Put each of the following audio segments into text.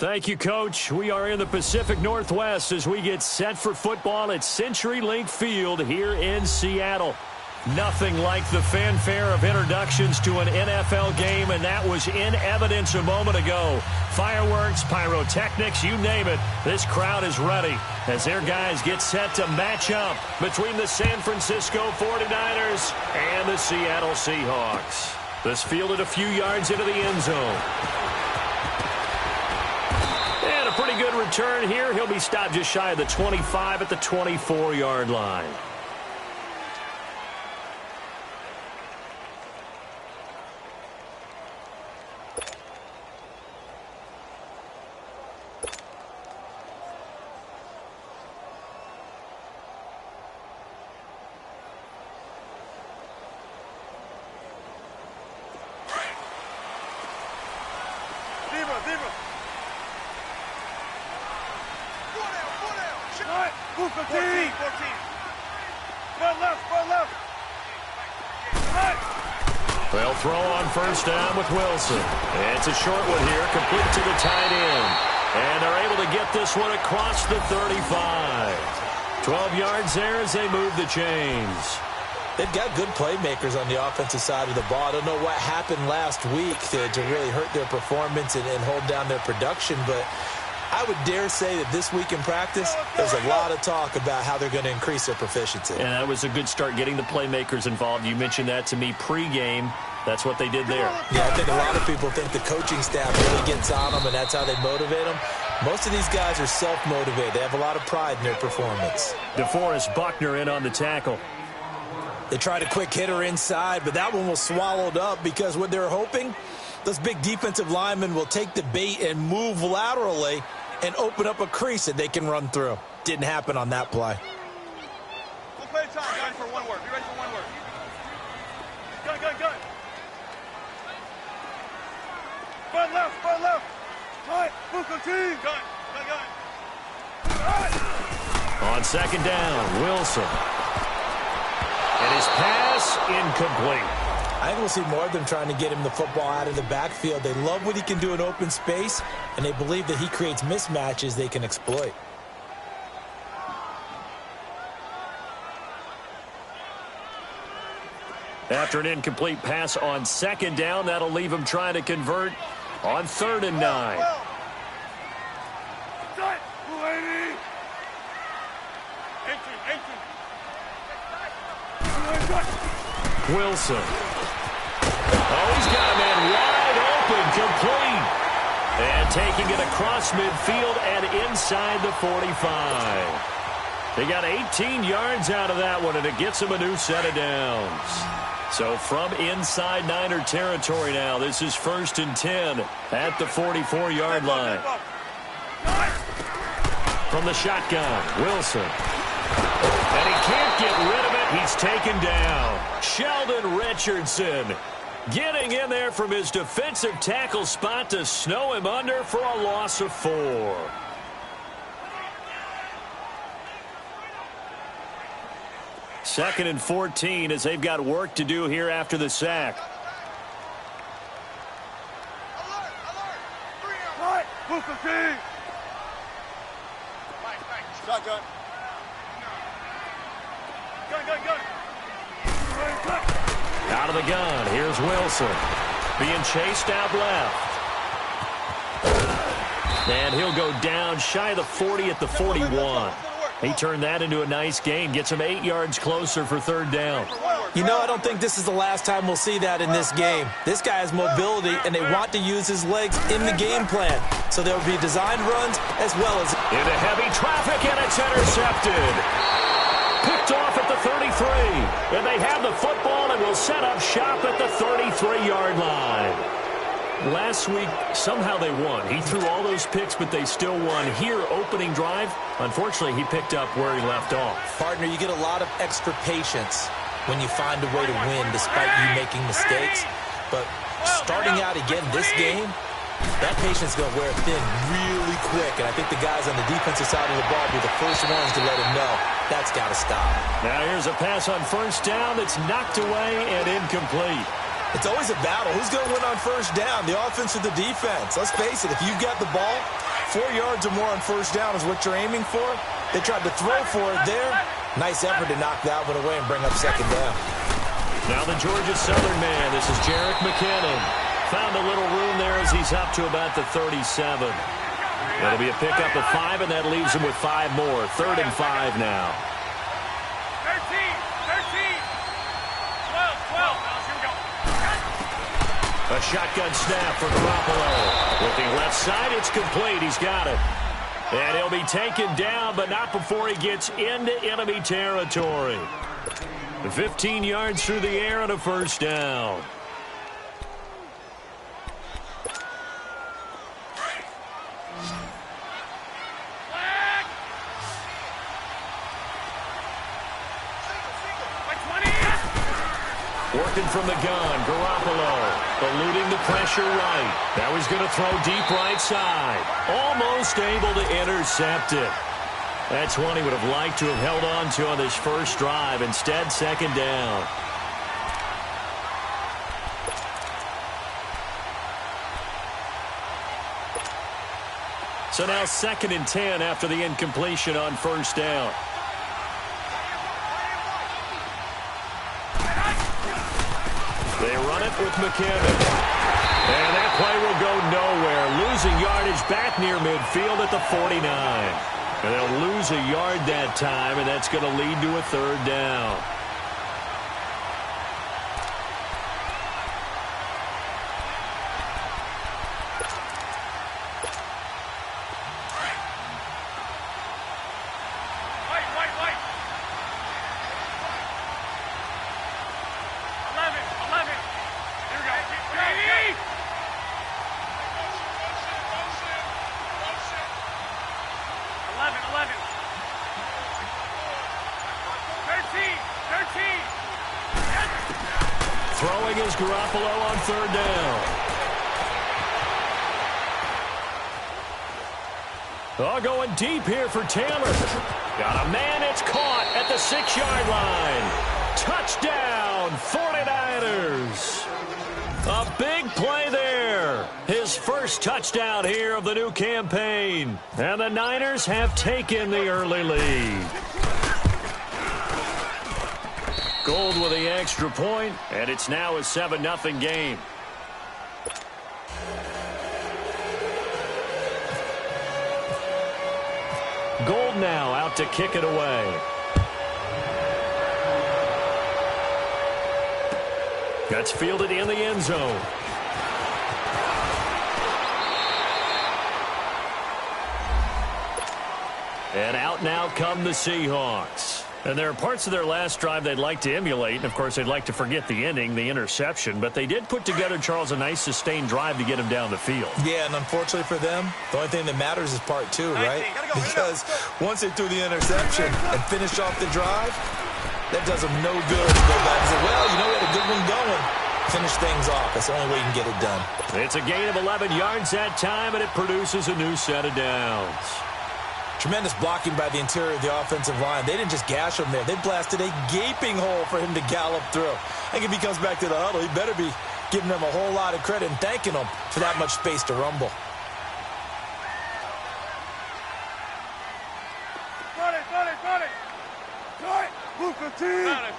Thank you, Coach. We are in the Pacific Northwest as we get set for football at CenturyLink Field here in Seattle. Nothing like the fanfare of introductions to an NFL game, and that was in evidence a moment ago. Fireworks, pyrotechnics, you name it. This crowd is ready as their guys get set to match up between the San Francisco 49ers and the Seattle Seahawks. This fielded a few yards into the end zone. And a pretty good return here. He'll be stopped just shy of the 25 at the 24-yard line. They'll throw on first down with Wilson. It's a short one here, complete to the tight end. And they're able to get this one across the 35. 12 yards there as they move the chains. They've got good playmakers on the offensive side of the ball. I don't know what happened last week to really hurt their performance and hold down their production, but I would dare say that this week in practice, there's a lot of talk about how they're going to increase their proficiency. And that was a good start getting the playmakers involved. You mentioned that to me pregame. That's what they did there. Yeah, I think a lot of people think the coaching staff really gets on them, and that's how they motivate them. Most of these guys are self-motivated. They have a lot of pride in their performance. DeForest Buckner in on the tackle. They tried a quick hitter inside, but that one was swallowed up because what they're hoping, those big defensive linemen will take the bait and move laterally and open up a crease that they can run through. Didn't happen on that play. We'll play time, guys, for one word. Be ready for one word. Gun, gun, gun. Front left, front left. Right, Buko team. Gun, gun, gun. Right. On second down, Wilson. And his pass incomplete. I think we'll see more of them trying to get him the football out of the backfield. They love what he can do in open space, and they believe that he creates mismatches they can exploit. After an incomplete pass on second down, that'll leave him trying to convert on 3rd and 9. Wilson. Oh, he's got a man wide open, complete. And taking it across midfield and inside the 45. They got 18 yards out of that one, and it gets them a new set of downs. So from inside Niner territory now, this is 1st and 10 at the 44-yard line. From the shotgun, Wilson. And he can't get rid of it. He's taken down. Sheldon Richardson getting in there from his defensive tackle spot to snow him under for a loss of 4. Second and 14 as they've got work to do here after the sack. Alert, alert. 3 right. Buko team. Shotgun. Gun, gun, gun. Out of the gun, here's Wilson. Being chased out left. And he'll go down shy of the 40 at the 41. He turned that into a nice gain. Gets him 8 yards closer for 3rd down. You know, I don't think this is the last time we'll see that in this game. This guy has mobility, and they want to use his legs in the game plan. So there will be designed runs as well as... Into heavy traffic, and it's intercepted. Picked off at the 33. And they have the football and will set up shop at the 33-yard line. Last week, somehow they won. He threw all those picks, but they still won. Here, opening drive, unfortunately, he picked up where he left off. Partner, you get a lot of extra patience when you find a way to win despite you making mistakes. But starting out again this game, that patience is going to wear thin really quick. And I think the guys on the defensive side of the ball will be the first ones to let him know that's got to stop. Now here's a pass on first down that's knocked away and incomplete. It's always a battle. Who's going to win on first down, the offense or the defense? Let's face it, if you've got the ball, 4 yards or more on first down is what you're aiming for. They tried to throw for it there. Nice effort to knock that one away and bring up second down. Now the Georgia Southern man. This is Jerick McKinnon. Found a little room there as he's up to about the 37. That'll be a pickup of 5, and that leaves him with 5 more. 3rd and 5 now. 13, 12. Here we go. A shotgun snap for Garoppolo. Looking left side, it's complete. He's got it. And he'll be taken down, but not before he gets into enemy territory. 15 yards through the air and a first down. Working from the gun, Garoppolo eluding the pressure right. Now he's going to throw deep right side. Almost able to intercept it. That's one he would have liked to have held on to on this first drive. Instead, second down. So now 2nd and 10 after the incompletion on first down. They run it with McKinnon. And that play will go nowhere. Losing yardage back near midfield at the 49. And they'll lose a yard that time, and that's going to lead to a 3rd down. Throwing is Garoppolo on 3rd down. Oh, going deep here for Taylor. Got a man, it's caught at the 6-yard line. Touchdown, 49ers. A big play there. His first touchdown here of the new campaign. And the Niners have taken the early lead. Gold with the extra point, and it's now a 7-0 game. Gold now out to kick it away. That's fielded in the end zone. And out now come the Seahawks. And there are parts of their last drive they'd like to emulate. And, of course, they'd like to forget the ending, the interception. But they did put together, Charles, a nice sustained drive to get him down the field. Yeah, and unfortunately for them, the only thing that matters is part 2, right? Because once they threw the interception and finished off the drive, that does them no good to go back and say, well, you know, we had a good one going. Finish things off. That's the only way you can get it done. It's a gain of 11 yards that time, and it produces a new set of downs. Tremendous blocking by the interior of the offensive line. They didn't just gash him there. They blasted a gaping hole for him to gallop through. I think if he comes back to the huddle, he better be giving them a whole lot of credit and thanking them for that much space to rumble. Got it. Booker T. Got it.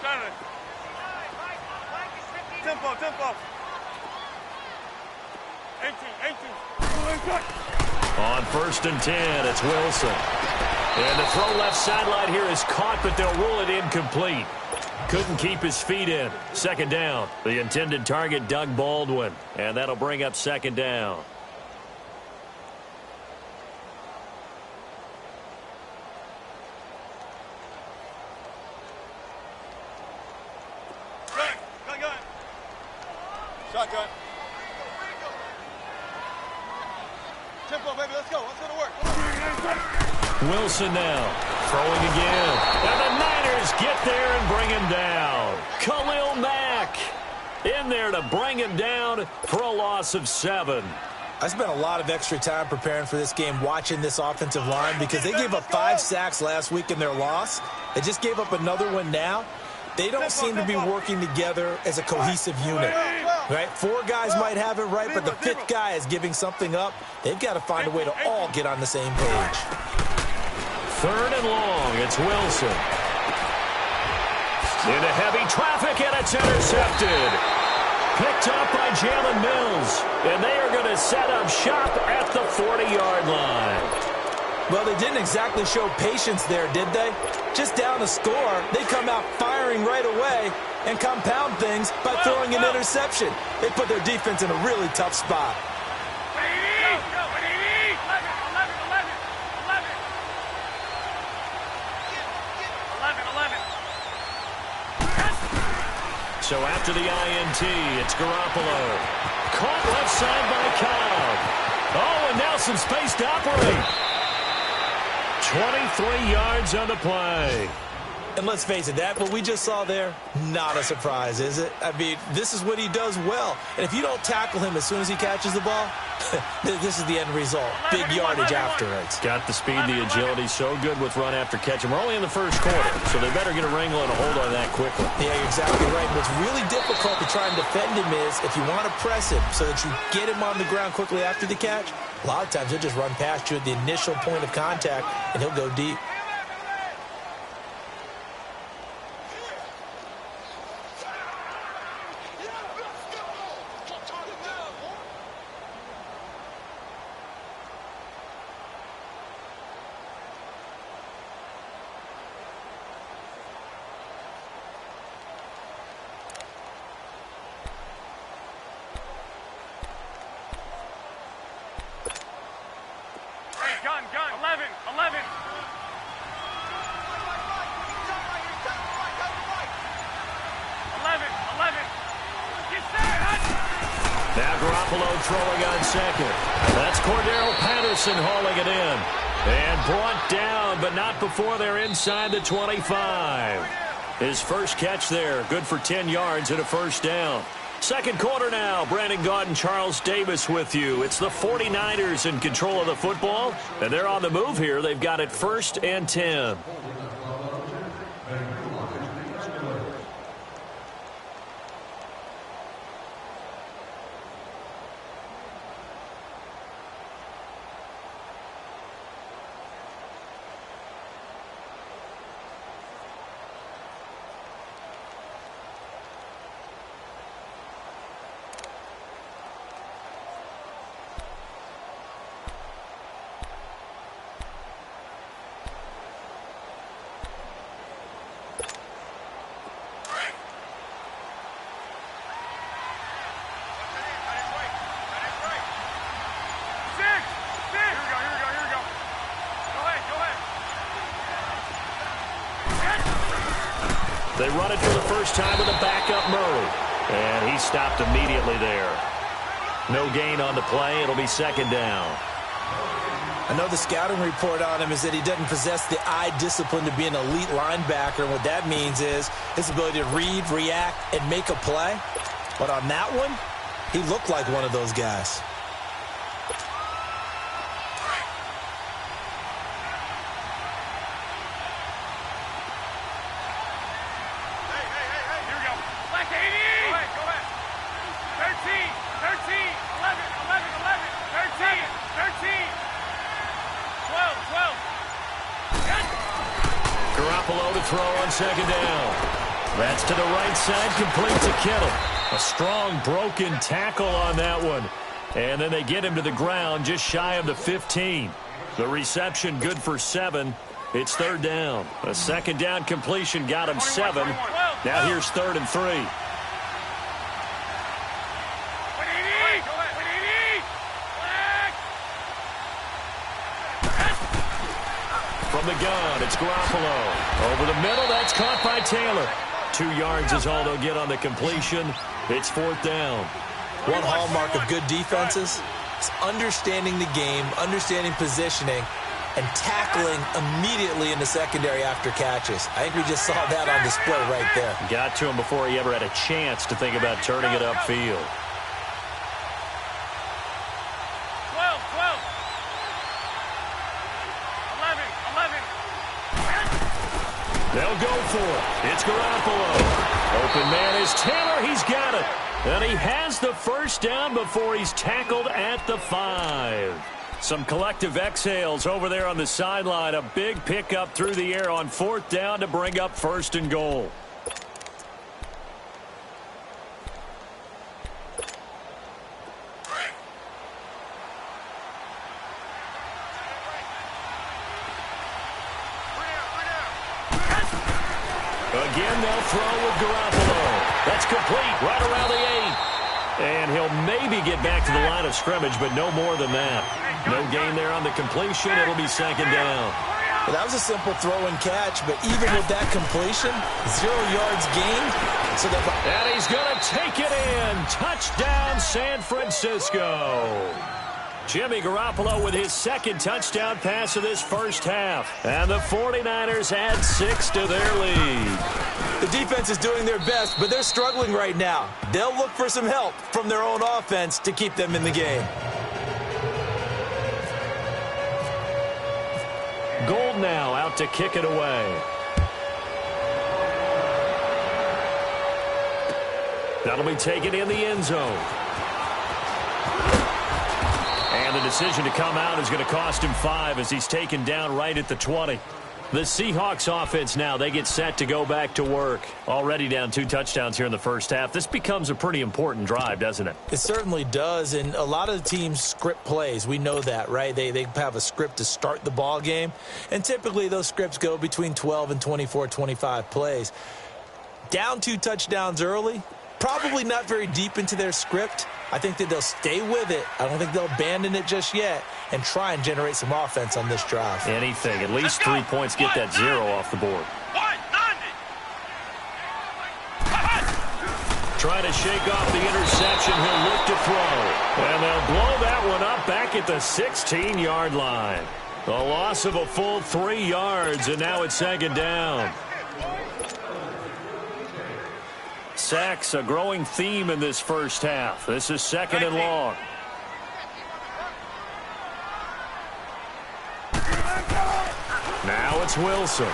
Tempo. 18. On 1st and 10, it's Wilson. And the throw left sideline here is caught, but they'll rule it incomplete. Couldn't keep his feet in. 2nd down. The intended target, Doug Baldwin. And that'll bring up 2nd down. Gun. Shotgun. Tempo, baby, let's go to work. Wilson now, throwing again. And the Niners get there and bring him down. Khalil Mack in there to bring him down for a loss of 7. I spent a lot of extra time preparing for this game, watching this offensive line, because they gave up 5 sacks last week in their loss. They just gave up another one now. They don't seem to be working together as a cohesive unit. Right? 4 guys might have it right, but the 5th guy is giving something up. They've got to find a way to all get on the same page. 3rd and long. It's Wilson. Into heavy traffic, and it's intercepted. Picked up by Jalen Mills. And they are going to set up shop at the 40-yard line. Well, they didn't exactly show patience there, did they? Just down a score, they come out firing right away and compound things by throwing an interception. They put their defense in a really tough spot. So after the INT, it's Garoppolo. Caught left side by Cobb. Oh, and now some space to operate. 23 yards on the play. And let's face it, that what we just saw there, not a surprise, is it? I mean, this is what he does well. And if you don't tackle him as soon as he catches the ball, this is the end result. Big yardage afterwards. Got the speed, the agility, so good with run after catch. And we're only in the first quarter, so they better get a wrangle and a hold on that quickly. Yeah, you're exactly right. What's really difficult to try and defend him is if you want to press him so that you get him on the ground quickly after the catch, a lot of times he'll just run past you at the initial point of contact, and he'll go deep. Gun, 11. Now Garoppolo throwing on second. That's Cordero Patterson hauling it in. And brought down, but not before they're inside the 25. His first catch there, good for 10 yards and a first down. Second quarter now. Brandon Gaudin, Charles Davis with you. It's the 49ers in control of the football, and they're on the move here. They've got it 1st and 10. They run it for the first time with a backup Murray. And he stopped immediately there. No gain on the play. It'll be second down. I know the scouting report on him is that he doesn't possess the eye discipline to be an elite linebacker. And what that means is his ability to read, react, and make a play. But on that one, he looked like one of those guys. Garoppolo to throw on second down. That's to the right side, complete to Kittle. A strong broken tackle on that one. And then they get him to the ground just shy of the 15. The reception good for 7. It's third down. A second down completion got him 7. Now here's 3rd and 3. From the gun, it's Garoppolo. Over the middle, that's caught by Taylor. 2 yards is all they'll get on the completion. It's 4th down. One hallmark of good defenses is understanding the game, understanding positioning, and tackling immediately in the secondary after catches. I think we just saw that on display right there. Got to him before he ever had a chance to think about turning it upfield. 11. They'll go for it. It's Garoppolo. Open man is Taylor. He's got it. And he has the first down before he's tackled at the 5. Some collective exhales over there on the sideline. A big pickup through the air on 4th down to bring up 1st and goal. Again, they'll throw with Garoppolo. That's complete right around the 8. And he'll maybe get back to the line of scrimmage, but no more than that. No gain there on the completion. It'll be 2nd down. Well, that was a simple throw and catch, but even with that completion, 0 yards gained. So and he's going to take it in. Touchdown, San Francisco. Jimmy Garoppolo with his 2nd touchdown pass of this first half. And the 49ers add 6 to their lead. The defense is doing their best, but they're struggling right now. They'll look for some help from their own offense to keep them in the game. Gold now out to kick it away. That'll be taken in the end zone. And the decision to come out is going to cost him 5 as he's taken down right at the 20. The Seahawks offense now, they get set to go back to work. Already down 2 touchdowns here in the first half. This becomes a pretty important drive, doesn't it? It certainly does, and a lot of the teams script plays. We know that, right? They have a script to start the ball game, and typically those scripts go between 12 and 24, 25 plays. Down 2 touchdowns early, probably not very deep into their script. I think that they'll stay with it. I don't think they'll abandon it just yet and try and generate some offense on this drive. Anything. At least 3 points. Get that 0 off the board. Trying to shake off the interception. He'll look to throw. And they'll blow that one up back at the 16-yard line. A loss of a full 3 yards, and now it's 2nd down. Sacks, a growing theme in this first half. This is 2nd and long. Now it's Wilson.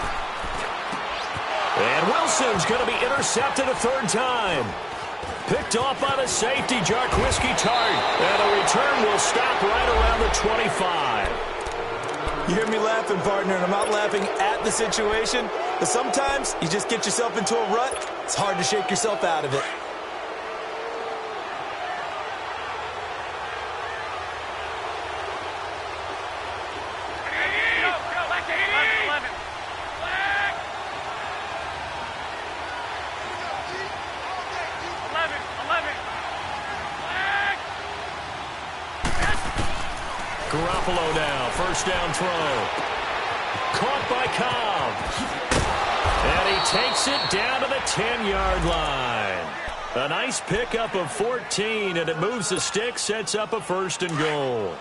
And Wilson's going to be intercepted a 3rd time. Picked off by the safety, Jarquiski Tart. And the return will stop right around the 25. You hear me laughing, partner, and I'm not laughing at the situation. But sometimes you just get yourself into a rut. It's hard to shake yourself out of it. Garoppolo now, 1st down throw. Caught by Cobb. And he takes it down to the 10-yard line. A nice pickup of 14, and it moves the stick, sets up a 1st and goal.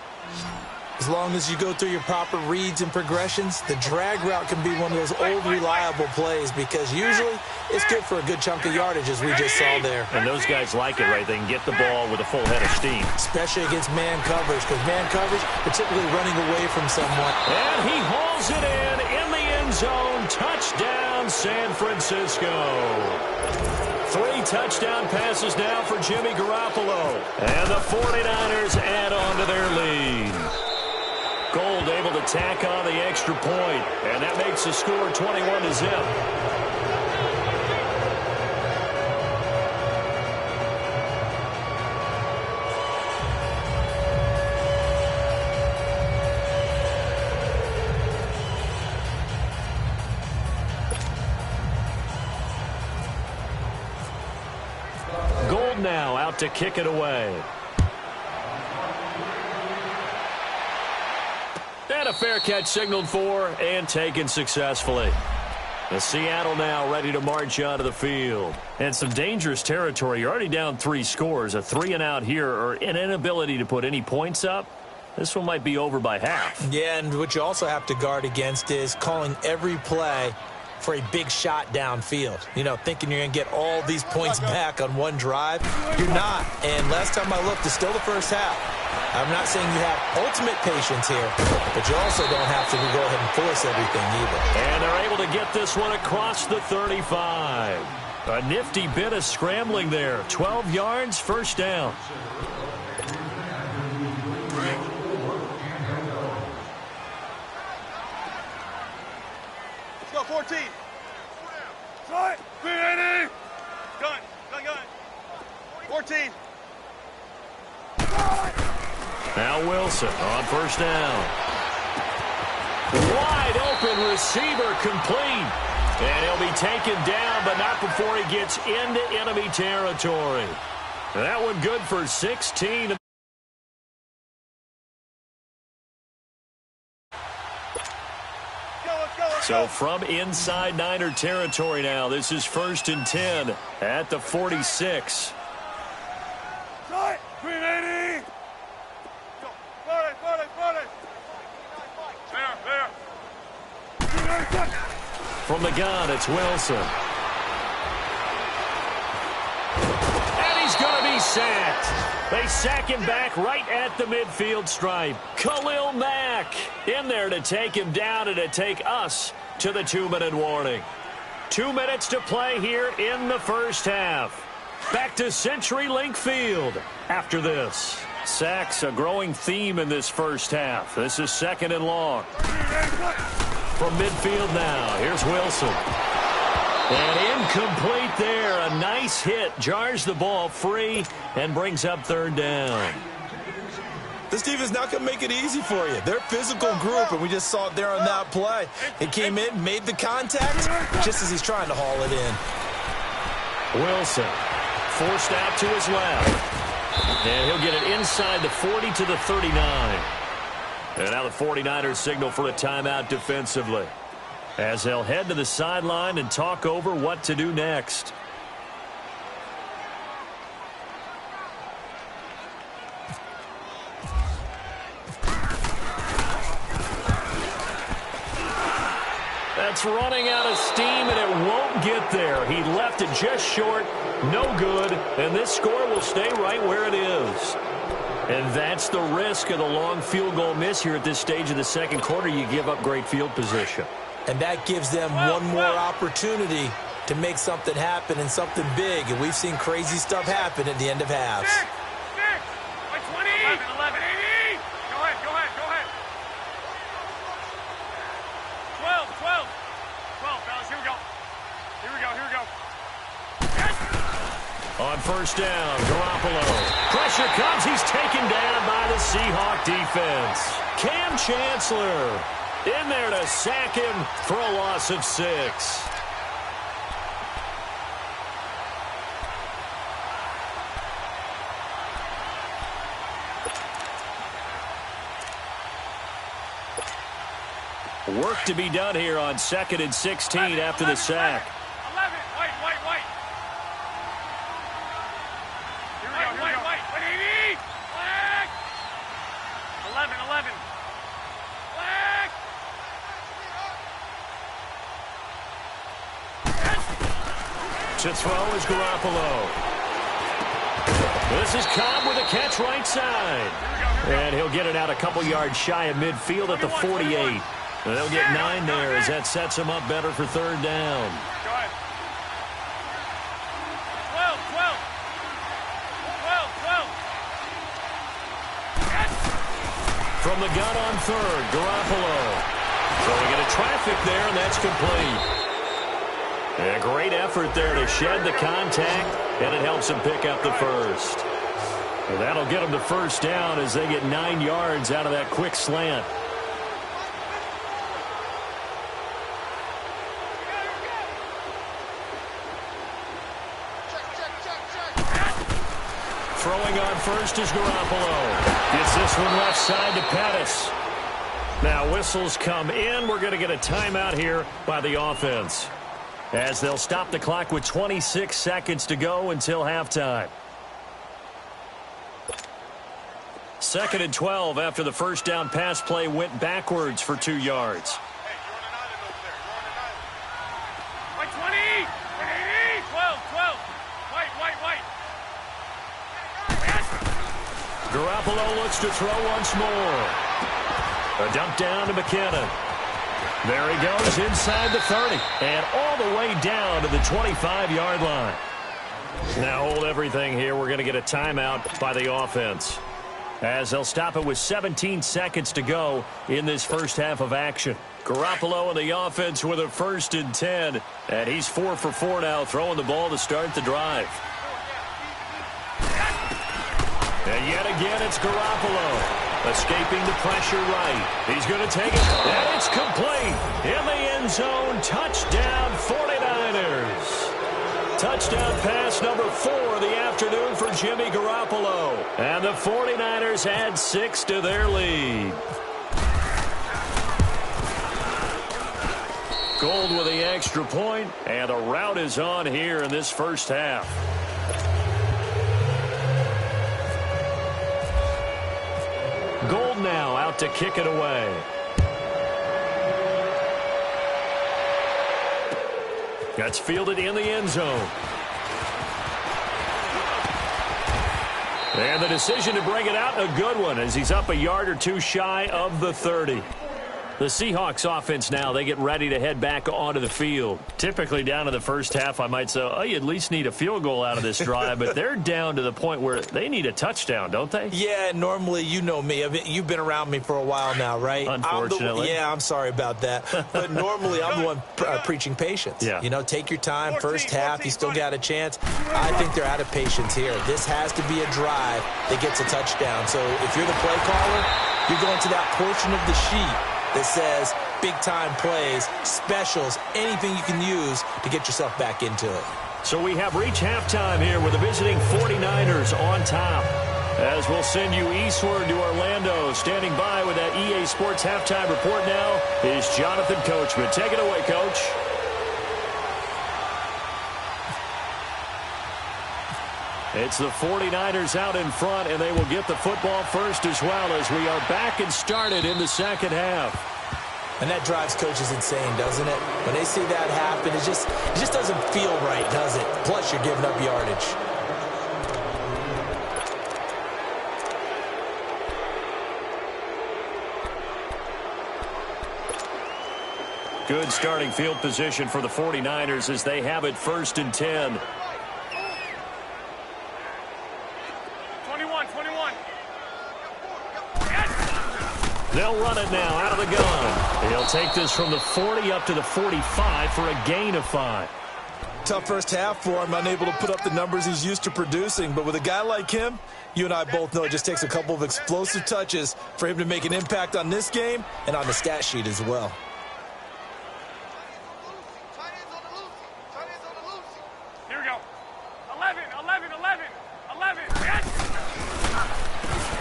As long as you go through your proper reads and progressions, the drag route can be one of those old reliable plays because usually it's good for a good chunk of yardage as we just saw there. And those guys like it, right? They can get the ball with a full head of steam. Especially against man coverage because man coverage, particularly running away from someone. And he hauls it in the end zone. Touchdown, San Francisco. 3 touchdown passes now for Jimmy Garoppolo. And the 49ers add on to their lead. Gold able to tack on the extra point, and that makes the score 21-0. Gold now out to kick it away. And a fair catch signaled for and taken successfully. The Seattle now ready to march onto the field. And some dangerous territory. You're already down 3 scores. A 3-and-out here or an inability to put any points up. This one might be over by half. Yeah, and what you also have to guard against is calling every play for a big shot downfield. You know, thinking you're going to get all these points back on one drive. You're not. And last time I looked, it's still the first half. I'm not saying you have ultimate patience here, but you also don't have to go ahead and force everything either. And they're able to get this one across the 35. A nifty bit of scrambling there. 12 yards, first down. Let's go, 14. Try it. 380. Gun. 14. Now Wilson on first down. Wide open receiver complete. And he'll be taken down, but not before he gets into enemy territory. That one good for 16. So from inside Niner territory now, this is 1st and 10 at the 46. 380. From the gun, it's Wilson. And he's going to be sacked. They sack him back right at the midfield stripe. Khalil Mack in there to take him down and to take us to the 2-minute warning. 2 minutes to play here in the first half. Back to CenturyLink Field after this. Sacks a growing theme in this first half. This is 2nd and long. From midfield now, here's Wilson. And incomplete there. A nice hit. Jars the ball free and brings up 3rd down. This defense not going to make it easy for you. They're a physical group, and we just saw it there on that play. It came in, made the contact, just as he's trying to haul it in. Wilson forced out to his left. And he'll get it inside the 40 to the 39. And now the 49ers signal for a timeout defensively, as they'll head to the sideline and talk over what to do next. That's running out of steam, and it won't get there. He left it just short, no good, and this score will stay right where it is. And that's the risk of the long field goal miss here at this stage of the second quarter. You give up great field position. And that gives them one more opportunity to make something happen and something big. And we've seen crazy stuff happen at the end of halves. 11, 11. Go ahead. 12, fellas, here we go. On first down, Garoppolo. Pressure comes. He's taken down by the Seahawk defense. Cam Chancellor in there to sack him for a loss of 6. Work to be done here on 2nd and 16 after the sack. 11, white. Here we go. 180. Flag. 11. Flag. To throw is Garoppolo. This is Cobb with a catch right side. And he'll get it out a couple yards shy of midfield at the 48. And they'll get 9 there as that sets them up better for 3rd down. Go ahead. 12. From the gun on 3rd, Garoppolo. So we get a traffic there, and that's complete. And a great effort there to shed the contact, and it helps them pick up the first. And that'll get them the first down as they get 9 yards out of that quick slant. Throwing on first is Garoppolo. Gets this one left side to Pettis. Now whistles come in. We're going to get a timeout here by the offense, as they'll stop the clock with 26 seconds to go until halftime. 2nd and 12 after the first down pass play went backwards for 2 yards. Hey, you're on an island over there. White 20. 180. 12. White. Garoppolo looks to throw once more. A dump down to McKinnon. There he goes inside the 30 and all the way down to the 25-yard line. Now hold everything here. We're going to get a timeout by the offense, as they'll stop it with 17 seconds to go in this first half of action. Garoppolo and the offense with a 1st and 10, and he's 4 for 4 now, throwing the ball to start the drive. And yet again, it's Garoppolo. Escaping the pressure right. He's going to take it, and it's complete. In the end zone, touchdown 49ers. Touchdown pass number 4 of the afternoon for Jimmy Garoppolo. And the 49ers add 6 to their lead. Gold with the extra point, and the route is on here in this first half. Gold now out to kick it away. That's fielded in the end zone. And the decision to bring it out, a good one, as he's up a yard or two shy of the 30. The Seahawks offense now, they get ready to head back onto the field. Typically down in the first half, I might say, oh, you at least need a field goal out of this drive, but they're down to the point where they need a touchdown, don't they? Yeah, normally, you know me. You've been around me for a while now, right? Unfortunately. I'm sorry about that. But normally, I'm the one preaching patience. Yeah. You know, take your time. First half, you still got a chance. I think they're out of patience here. This has to be a drive that gets a touchdown. So if you're the play caller, you're going to that portion of the sheet that says big-time plays, specials, anything you can use to get yourself back into it. So we have reached halftime here with the visiting 49ers on top. As we'll send you eastward to Orlando. Standing by with that EA Sports halftime report now is Jonathan Coachman. Take it away, Coach. It's the 49ers out in front, and they will get the football first as well, as we are back and started in the second half. And that drives coaches insane, doesn't it? When they see that happen, it just doesn't feel right, does it? Plus, you're giving up yardage. Good starting field position for the 49ers as they have it 1st and 10. 21. They'll run it now out of the gun. He'll take this from the 40 up to the 45 for a gain of 5. Tough first half for him, unable to put up the numbers he's used to producing. But with a guy like him, you and I both know it just takes a couple of explosive touches for him to make an impact on this game and on the stat sheet as well. Here we go. 11.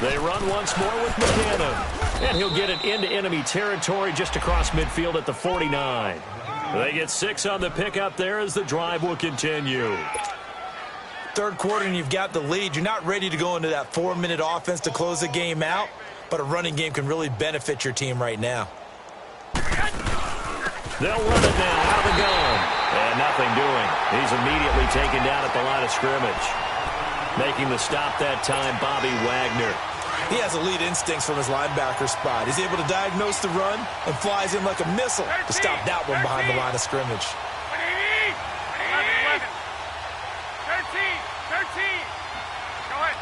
They run once more with McCannon. And he'll get it into enemy territory just across midfield at the 49. They get 6 on the pickup there as the drive will continue. Third quarter and you've got the lead. You're not ready to go into that 4-minute offense to close the game out, but a running game can really benefit your team right now. They'll run it now out of the gun. And nothing doing. He's immediately taken down at the line of scrimmage. Making the stop that time, Bobby Wagner. He has elite instincts from his linebacker spot. He's able to diagnose the run and flies in like a missile to stop that one behind the line of scrimmage. 11. 13. Go ahead.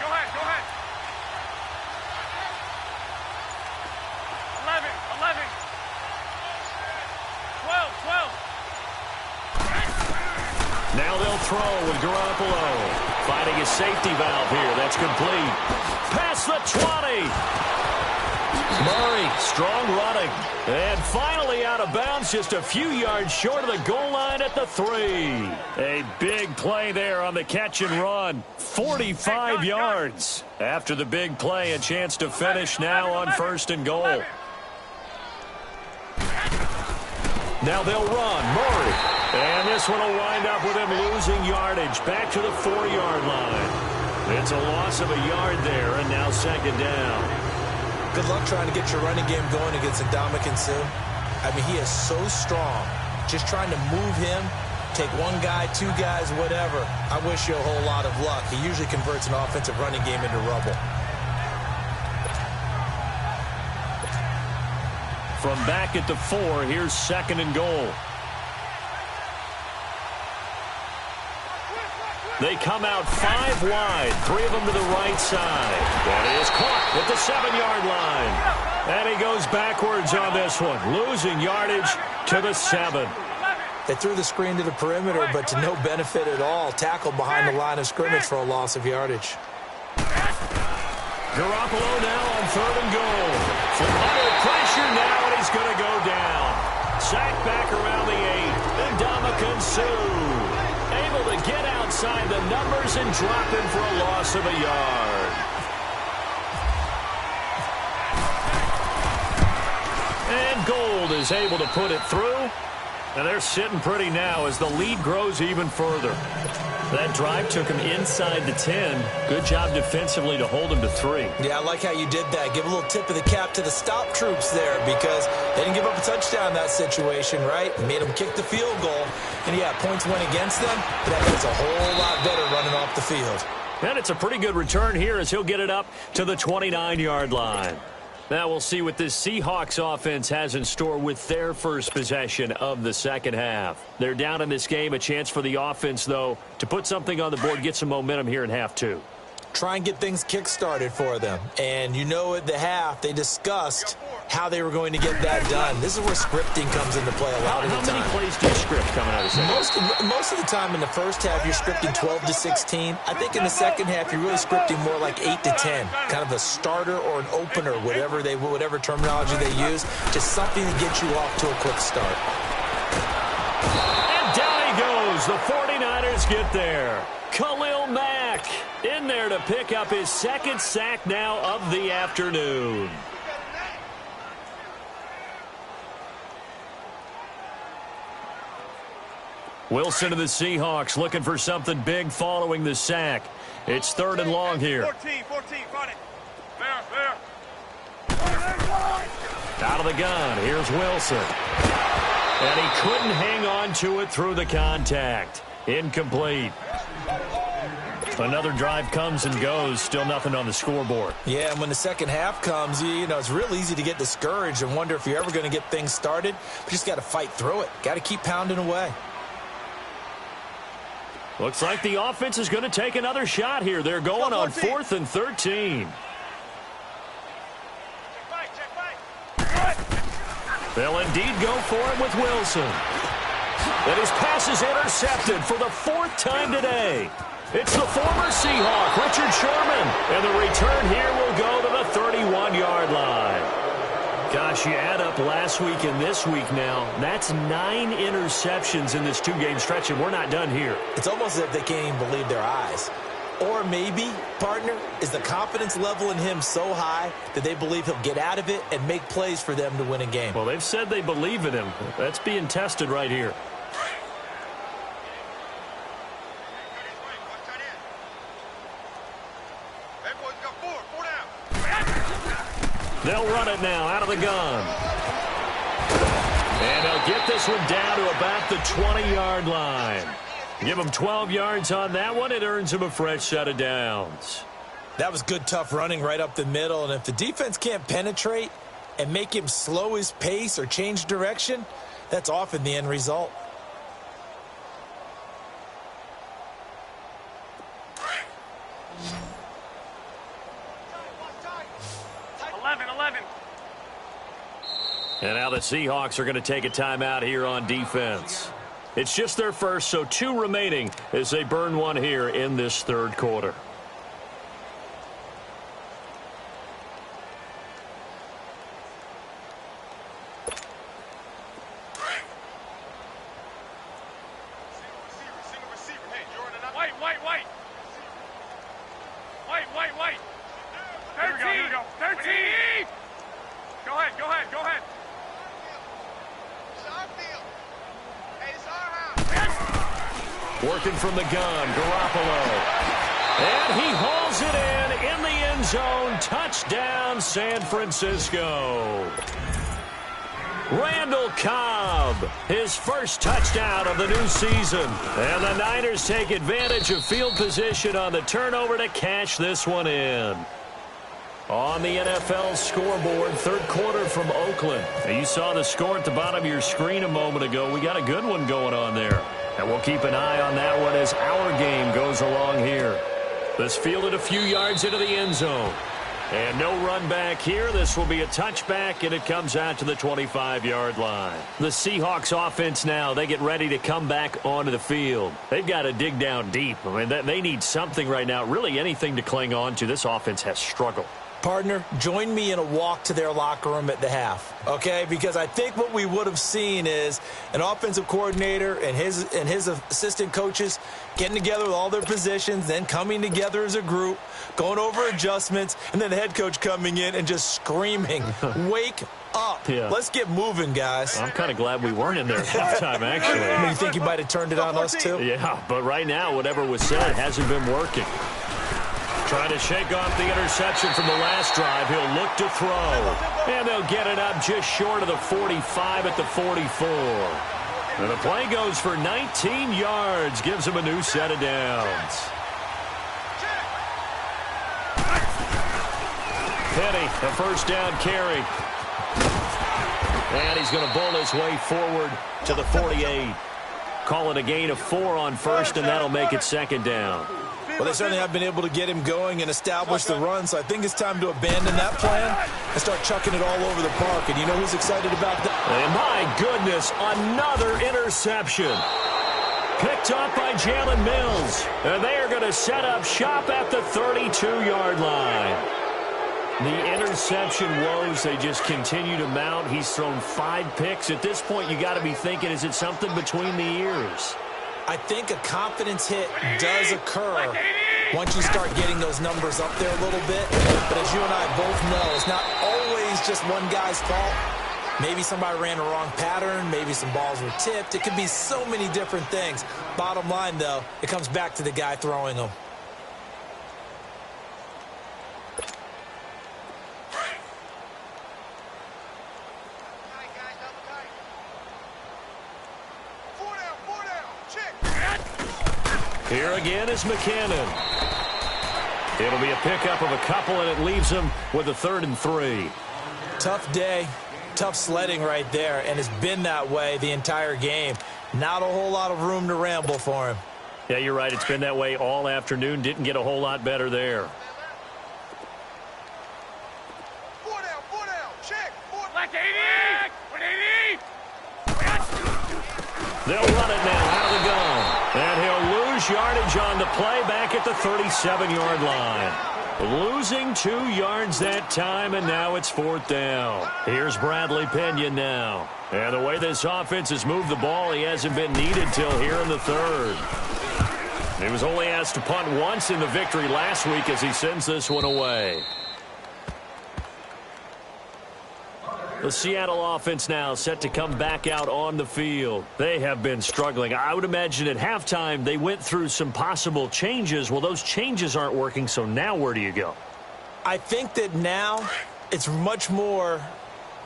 11. 12. Now they'll throw with Garoppolo. Finding a safety valve here. That's complete. Past the 20. Murray, strong running. And finally out of bounds, just a few yards short of the goal line at the 3. A big play there on the catch and run. 45 yards. After the big play, a chance to finish now on 1st and goal. Now they'll run. Murray. And this one will wind up with him losing yardage back to the 4-yard line. It's a loss of a yard there, and now 2nd down. Good luck trying to get your running game going against Ndamukong Suh. I mean, he is so strong. Just trying to move him, take one guy, 2 guys, whatever. I wish you a whole lot of luck. He usually converts an offensive running game into rubble. From back at the 4, here's 2nd and goal. They come out 5 wide, 3 of them to the right side. That is caught at the 7-yard line. And he goes backwards on this one, losing yardage to the 7. They threw the screen to the perimeter, but to no benefit at all. Tackled behind the line of scrimmage for a loss of yardage. Garoppolo now on 3rd and goal. From under pressure now, and he's going to go down. Sacked back around the 8. Ndamukong Suh able to get outside the numbers and drop him for a loss of a yard. And Gold is able to put it through. And they're sitting pretty now as the lead grows even further. That drive took him inside the 10. Good job defensively to hold him to 3. Yeah, I like how you did that. Give a little tip of the cap to the stop troops there because they didn't give up a touchdown in that situation, right? Made them kick the field goal. And, yeah, points went against them, but that makes a whole lot better running off the field. And it's a pretty good return here as he'll get it up to the 29-yard line. Now we'll see what this Seahawks offense has in store with their first possession of the second half. They're down in this game. A chance for the offense, though, to put something on the board, get some momentum here in half 2. Try and get things kick-started for them. And you know at the half, they discussed how they were going to get that done. This is where scripting comes into play a lot of the time. How many plays do you script coming out of the second? Most of the time in the first half, you're scripting 12 to 16. I think in the second half, you're really scripting more like 8 to 10. Kind of a starter or an opener, whatever terminology they use. Just something to get you off to a quick start. And down he goes. The 49ers get there. Khalil Mack in there to pick up his 2nd sack now of the afternoon. Wilson of the Seahawks looking for something big following the sack. It's 3rd and long here. 14, got it. There. Out of the gun, here's Wilson. And he couldn't hang on to it through the contact. Incomplete. Another drive comes and goes. Still nothing on the scoreboard. Yeah, and when the second half comes, you know, it's real easy to get discouraged and wonder if you're ever going to get things started. But you just got to fight through it. Got to keep pounding away. Looks like the offense is going to take another shot here. They're going on 4th and 13. They'll indeed go for it with Wilson. And his pass is intercepted for the 4th time today. It's the former Seahawk, Richard Sherman. And the return here will go to the 31-yard line. Gosh, you add up last week and this week now. That's 9 interceptions in this 2-game stretch, and we're not done here. It's almost as if they can't even believe their eyes. Or maybe, partner, is the confidence level in him so high that they believe he'll get out of it and make plays for them to win a game. Well, they've said they believe in him. That's being tested right here. They'll run it now out of the gun. And they'll get this one down to about the 20-yard line. Give them 12 yards on that one. It earns them a fresh set of downs. That was good, tough running right up the middle. And if the defense can't penetrate and make him slow his pace or change direction, that's often the end result. 11. And now the Seahawks are going to take a timeout here on defense. It's just their first, so 2 remaining as they burn one here in this 3rd quarter. White. 13. Here we go. 13. Go ahead. Working from the gun, Garoppolo. And he hauls it in the end zone. Touchdown, San Francisco. Randall Cobb, his first touchdown of the new season. And the Niners take advantage of field position on the turnover to cash this one in. On the NFL scoreboard, third quarter from Oakland. Now, you saw the score at the bottom of your screen a moment ago. We got a good one going on there. And we'll keep an eye on that one as our game goes along here. This fielded a few yards into the end zone. And no run back here. This will be a touchback, and it comes out to the 25-yard line. The Seahawks offense now, they get ready to come back onto the field. They've got to dig down deep. I mean, they need something right now, really anything to cling on to. This offense has struggled. Partner, join me in a walk to their locker room at the half, okay? Because I think what we would have seen is an offensive coordinator and his assistant coaches getting together with all their positions, then coming together as a group, going over adjustments, and then the head coach coming in and just screaming, wake up. Yeah. Let's get moving, guys. I'm kind of glad we weren't in there at halftime, actually. I mean, you think you might have turned it on us, too? Yeah, but right now, whatever was said hasn't been working. Trying to shake off the interception from the last drive. He'll look to throw. And they'll get it up just short of the 45 at the 44. And the play goes for 19 yards. Gives him a new set of downs. Penny, a first down carry. And he's going to bull his way forward to the 48. Call it a gain of 4 on first, and that'll make it second down. Well, they certainly have been able to get him going and establish the run, so I think it's time to abandon that plan and start chucking it all over the park. And you know who's excited about that? And my goodness, another interception. Picked up by Jalen Mills. And they are going to set up shop at the 32-yard line. The interception woes, they just continue to mount. He's thrown 5 picks. At this point, you got to be thinking, is it something between the ears? I think a confidence hit does occur once you start getting those numbers up there a little bit. But as you and I both know, it's not always just one guy's fault. Maybe somebody ran a wrong pattern. Maybe some balls were tipped. It could be so many different things. Bottom line, though, it comes back to the guy throwing them. Here again is McKinnon. It'll be a pickup of a couple, and it leaves him with a 3rd and 3. Tough day, tough sledding right there, and it's been that way the entire game. Not a whole lot of room to ramble for him. Yeah, you're right. It's been that way all afternoon. Didn't get a whole lot better there. 4 down, check. Black 80, 180. They'll run it now out of the gun. And he'll lose yardage on the play back at the 37-yard line. Losing 2 yards that time, and now it's 4th down. Here's Bradley Pinion now. And the way this offense has moved the ball, he hasn't been needed till here in the 3rd. He was only asked to punt once in the victory last week as he sends this one away. The Seattle offense now set to come back out on the field. They have been struggling. I would imagine at halftime they went through some possible changes. Well, those changes aren't working, so now where do you go? I think that now it's much more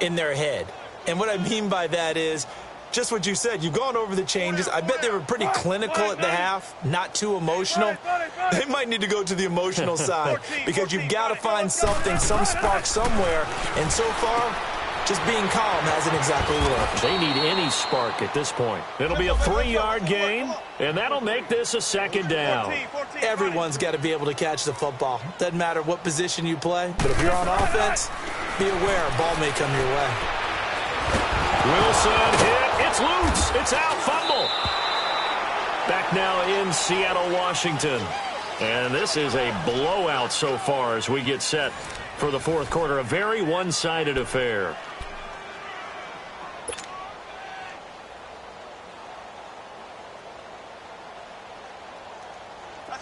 in their head. And what I mean by that is just what you said. You've gone over the changes. I bet they were pretty clinical at the half, not too emotional. They might need to go to the emotional side because you've got to find something, some spark somewhere. And so far, just being calm hasn't exactly worked. They need any spark at this point. It'll be a 3-yard gain, and that'll make this a 2nd down. Everyone's got to be able to catch the football. Doesn't matter what position you play, but if you're on offense, be aware a ball may come your way. Wilson hit. It's loose. It's out. Fumble. Back now in Seattle, Washington. And this is a blowout so far as we get set for the 4th quarter. A very one-sided affair.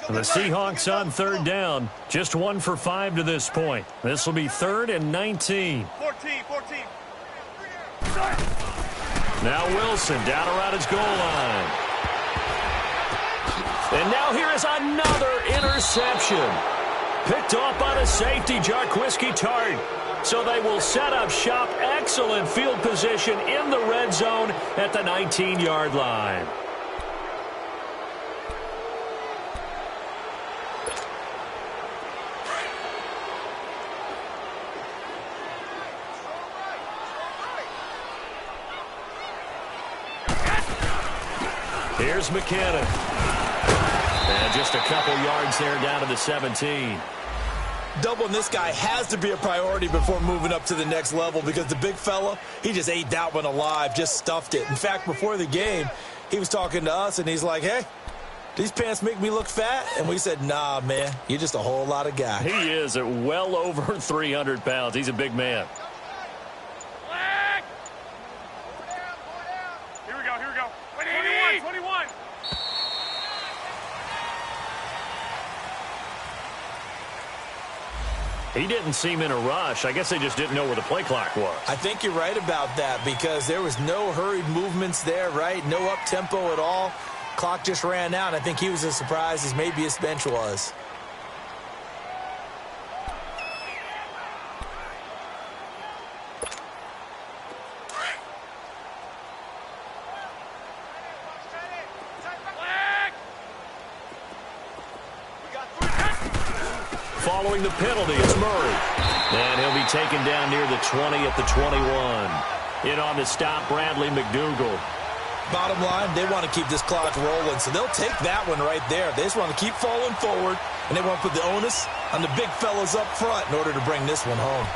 The Seahawks on 3rd down. Just 1 for 5 to this point. This will be 3rd and 19. 14. Now Wilson down around his goal line. And now here is another interception. Picked off by the safety, Jarquiski Tart. So they will set up shop. Excellent field position in the red zone at the 19-yard line. Here's McKinnon. And just a couple yards there down to the 17. Doubling this guy has to be a priority before moving up to the next level because the big fella, he just ate that one alive, just stuffed it. In fact, before the game, he was talking to us, and he's like, hey, these pants make me look fat? And we said, nah, man, you're just a whole lot of guy. He is at well over 300 pounds. He's a big man. Here we go. 21. He didn't seem in a rush. I guess they just didn't know where the play clock was. I think you're right about that because there was no hurried movements there, right? No up-tempo at all. Clock just ran out. I think he was as surprised as maybe his bench was. Following the penalty, it's Murray. And he'll be taken down near the 20 at the 21. In on the stop, Bradley McDougal. Bottom line, they want to keep this clock rolling, so they'll take that one right there. They just want to keep falling forward, and they want to put the onus on the big fellas up front in order to bring this one home.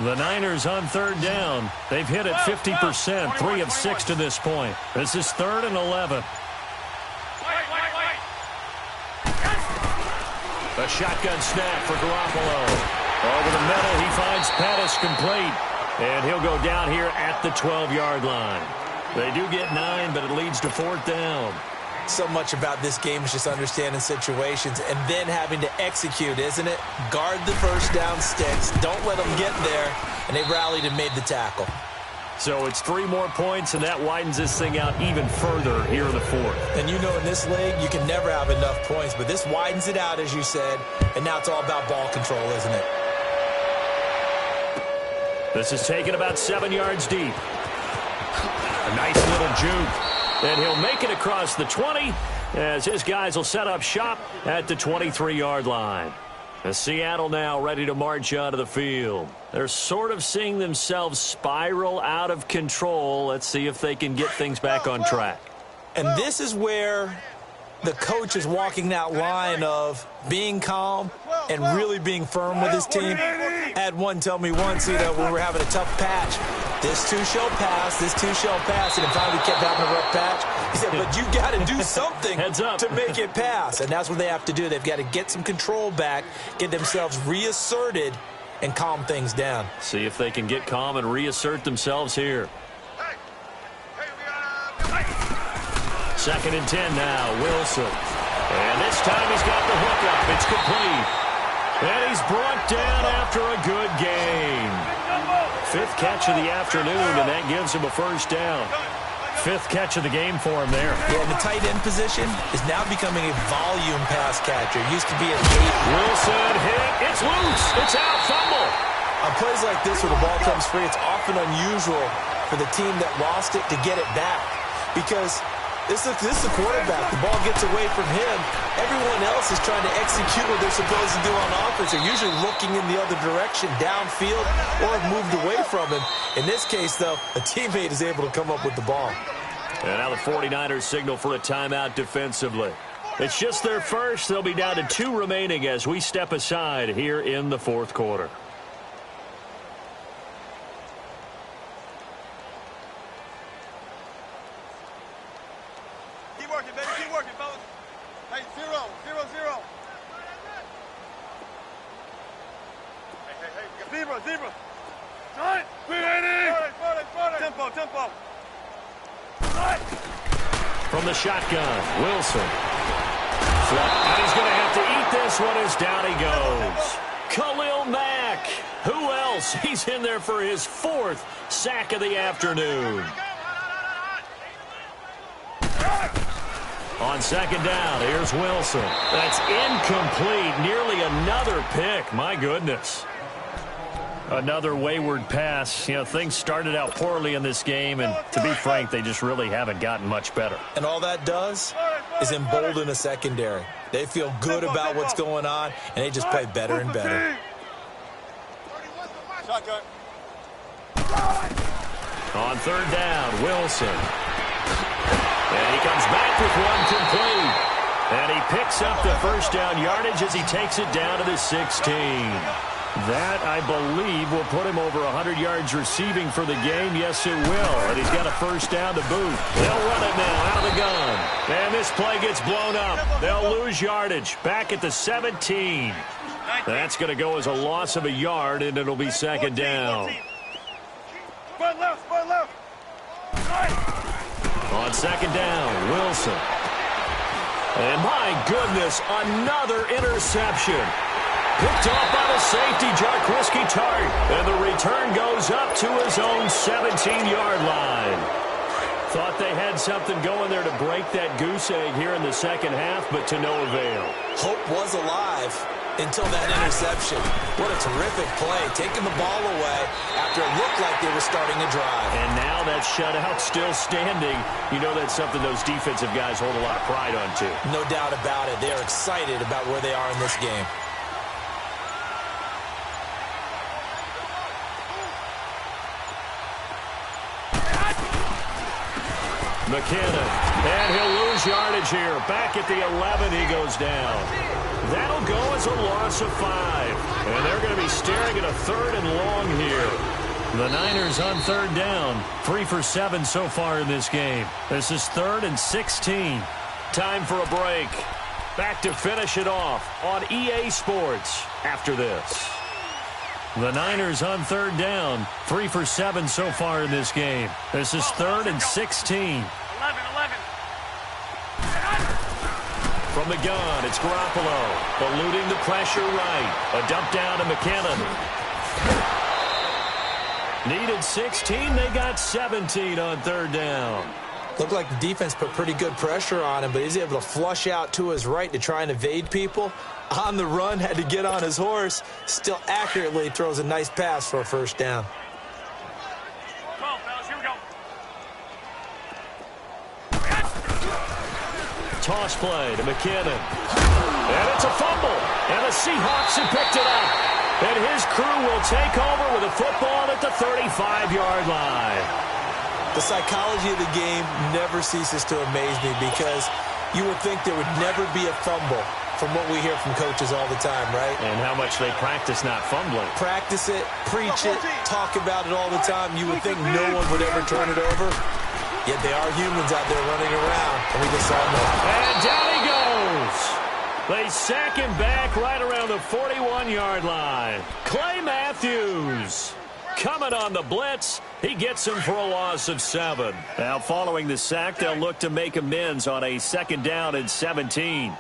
The Niners on third down. They've hit it 50%, 3 of 6 to this point. This is 3rd and 11. A shotgun snap for Garoppolo. Over the middle, he finds Pettis complete. And he'll go down here at the 12-yard line. They do get 9, but it leads to 4th down. So much about this game is just understanding situations and then having to execute, isn't it? Guard the first down sticks. Don't let them get there. And they rallied and made the tackle. So it's 3 more points, and that widens this thing out even further here in the 4th. And you know in this league, you can never have enough points. But this widens it out, as you said. And now it's all about ball control, isn't it? This is taken about 7 yards deep. A nice little juke. And he'll make it across the 20 as his guys will set up shop at the 23-yard line. And Seattle now ready to march onto the field. They're sort of seeing themselves spiral out of control. Let's see if they can get things back on track. And this is where the coach is walking that line of being calm and really being firm with his team. I had one tell me once, when we were having a tough patch, this too shall pass, this too shall pass, and finally kept having a rough patch. He said, but you got to do something to make it pass, and that's what they have to do. They've got to get some control back, get themselves reasserted, and calm things down. See if they can get calm and reassert themselves here. 2nd and 10 now, Wilson. And this time he's got the hookup. It's complete. And he's brought down after a good game. 5th catch of the afternoon, and that gives him a first down. 5th catch of the game for him there. Yeah, and the tight end position is now becoming a volume pass catcher. It used to be a gate. Wilson hit. It's loose. It's out. Fumble. On plays like this where the ball comes free, it's often unusual for the team that lost it to get it back. Because this is the quarterback. The ball gets away from him. Everyone else is trying to execute what they're supposed to do on offense. They're usually looking in the other direction, downfield, or have moved away from him. In this case, though, a teammate is able to come up with the ball. And now the 49ers signal for a timeout defensively. It's just their first. They'll be down to 2 remaining as we step aside here in the 4th quarter. Keep working, fellas. Hey, 0, 0, 0. Hey, zebra. Shot. Tempo. From the shotgun, Wilson. And he's going to have to eat this one as down he goes. Khalil Mack. Who else? He's in there for his 4th sack of the afternoon. On 2nd down, here's Wilson. That's incomplete. Nearly another pick. My goodness. Another wayward pass. Things started out poorly in this game, and to be frank, they just really haven't gotten much better. And all that does is embolden a secondary. They feel good about what's going on, and they just play better and better. Shotgun. On third down, Wilson. And he comes back with one complete. And he picks up the first down yardage as he takes it down to the 16. That, I believe, will put him over 100 yards receiving for the game. Yes, it will. And he's got a first down to boot. They'll run it now out of the gun. And this play gets blown up. They'll lose yardage. Back at the 17. That's going to go as a loss of a yard, and it'll be second down. Spot left, spot left. On second down, Wilson. And my goodness, another interception. Picked off by the safety, Jarquiski-Tart. And the return goes up to his own 17-yard line. Thought they had something going there to break that goose egg here in the second half, but to no avail. Hope was alive until that interception. What a terrific play, taking the ball away after it looked like they were starting to drive. And now that shutout still standing. You know that's something those defensive guys hold a lot of pride on, too. No doubt about it. They're excited about where they are in this game. McKinnon, and he'll lose yardage here. Back at the 11, he goes down. That'll go as a loss of 5. And they're going to be staring at a third and long here. The Niners on third down. 3 for 7 so far in this game. This is 3rd and 16. Time for a break. Back to finish it off on EA Sports after this. The Niners on third down. 3 for 7 so far in this game. This is 3rd and 16. 11. From the gun, it's Garoppolo. Eluding the pressure right. A dump down to McKinnon. Needed 16. They got 17 on third down. Looked like the defense put pretty good pressure on him, but he's able to flush out to his right to try and evade people. On the run, had to get on his horse. Still accurately throws a nice pass for a first down. 12, fellas, here we go. Toss play to McKinnon. And it's a fumble. And the Seahawks have picked it up. And his crew will take over with a football at the 35-yard line. The psychology of the game never ceases to amaze me because you would think there would never be a fumble from what we hear from coaches all the time, right? And how much they practice not fumbling. Practice it, preach it, talk about it all the time. You would think no one would ever turn it over. Yet they are humans out there running around, and we just saw them. And down he goes. They sack him back right around the 41-yard line. Clay Matthews coming on the blitz. He gets him for a loss of 7. Now following the sack, they'll look to make amends on a second down and 17.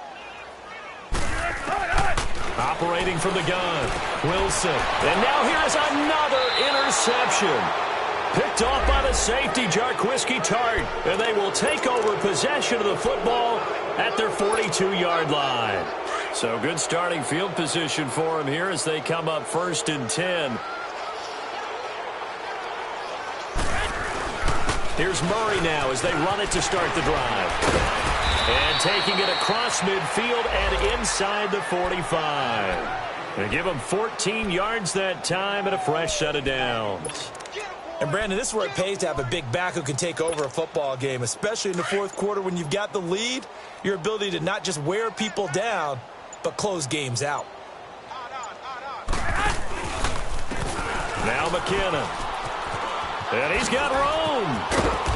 Operating from the gun, Wilson. And now here's another interception. Picked off by the safety, Jarquiski-Tart. And they will take over possession of the football at their 42-yard line. So good starting field position for them here as they come up 1st and 10. Here's Murray now as they run it to start the drive. And taking it across midfield and inside the 45. They give them 14 yards that time and a fresh set of downs. And, Brandon, this is where it pays to have a big back who can take over a football game, especially in the fourth quarter when you've got the lead, your ability to not just wear people down, but close games out. Now McKinnon. And he's got room.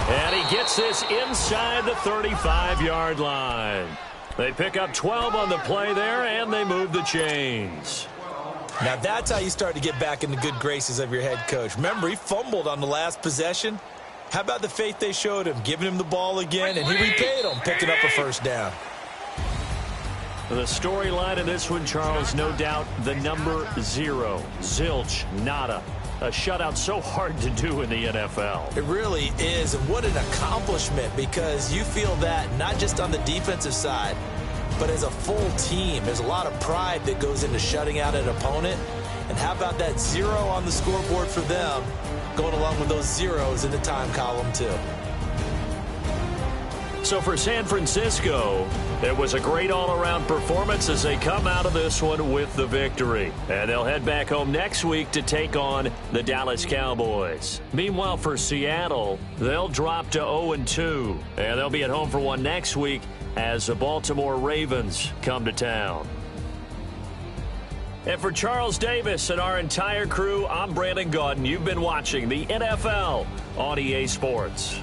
And he gets this inside the 35-yard line. They pick up 12 on the play there, and they move the chains. Now that's how you start to get back in the good graces of your head coach. Remember, he fumbled on the last possession. How about the faith they showed him, giving him the ball again, and he repaid him, picking up a first down. The storyline in this one, Charles, no doubt the number 0. Zilch, nada. A shutout so hard to do in the NFL. It really is, and what an accomplishment, because you feel that not just on the defensive side, but as a full team. There's a lot of pride that goes into shutting out an opponent. And how about that 0 on the scoreboard for them, going along with those zeros in the time column too. So for San Francisco, it was a great all-around performance as they come out of this one with the victory. And they'll head back home next week to take on the Dallas Cowboys. Meanwhile, for Seattle, they'll drop to 0-2. And they'll be at home for one next week as the Baltimore Ravens come to town. And for Charles Davis and our entire crew, I'm Brandon Gaudin. You've been watching the NFL on EA Sports.